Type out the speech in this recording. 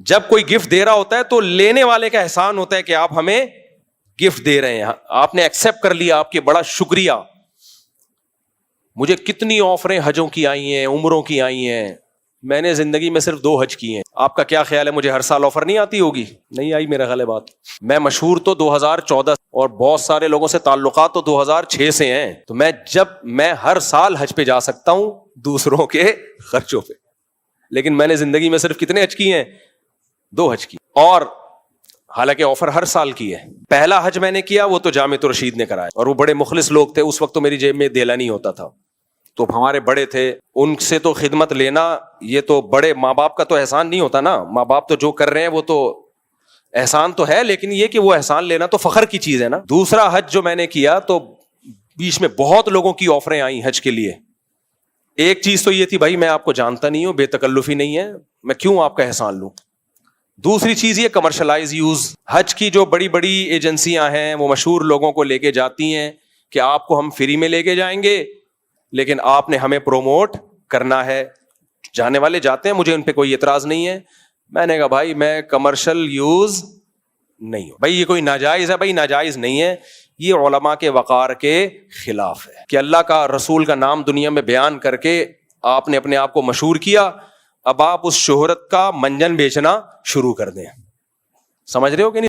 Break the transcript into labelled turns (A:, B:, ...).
A: جب کوئی گفٹ دے رہا ہوتا ہے تو لینے والے کا احسان ہوتا ہے کہ آپ ہمیں گفٹ دے رہے ہیں, آپ نے ایکسپٹ کر لیا, آپ کے بڑا شکریہ. مجھے کتنی آفریں حجوں کی آئی ہیں, عمروں کی آئی ہیں, میں نے زندگی میں صرف 2 حج کیے ہیں. آپ کا کیا خیال ہے مجھے ہر سال آفر نہیں آتی ہوگی؟ نہیں آئی میرا خیال ہے بات. میں مشہور تو 2014 اور بہت سارے لوگوں سے تعلقات تو 2006 سے ہیں, تو میں ہر سال حج پہ جا سکتا ہوں دوسروں کے خرچوں پہ, لیکن میں نے زندگی میں صرف کتنے حج کیے ہیں؟ 2 حج کی. اور حالانکہ آفر ہر سال کی ہے. پہلا حج میں نے کیا وہ تو جامعۃ الرشید نے کرایا, اور وہ بڑے مخلص لوگ تھے. اس وقت تو میری جیب میں دھیلا نہیں ہوتا تھا, تو ہمارے بڑے تھے, ان سے تو خدمت لینا, یہ تو بڑے ماں باپ کا تو احسان نہیں ہوتا نا. ماں باپ تو جو کر رہے ہیں وہ تو احسان تو ہے, لیکن یہ کہ وہ احسان لینا تو فخر کی چیز ہے نا. دوسرا حج جو میں نے کیا تو بیچ میں بہت لوگوں کی آفریں آئیں حج کے لیے. ایک چیز تو یہ تھی, بھائی میں آپ کو جانتا نہیں ہوں, بے تکلفی نہیں ہے, میں کیوں آپ کا احسان لوں. دوسری چیز یہ کمرشلائز یوز. حج کی جو بڑی بڑی ایجنسیاں ہیں وہ مشہور لوگوں کو لے کے جاتی ہیں کہ آپ کو ہم فری میں لے کے جائیں گے, لیکن آپ نے ہمیں پروموٹ کرنا ہے. جانے والے جاتے ہیں, مجھے ان پہ کوئی اعتراض نہیں ہے. میں نے کہا بھائی میں کمرشل یوز نہیں ہوں. بھائی یہ کوئی ناجائز ہے؟ بھائی ناجائز نہیں ہے, یہ علماء کے وقار کے خلاف ہے کہ اللہ کا رسول کا نام دنیا میں بیان کر کے آپ نے اپنے آپ کو مشہور کیا, اب آپ اس شہرت کا منجن بیچنا شروع کر دیں. سمجھ رہے ہو کہ نہیں؟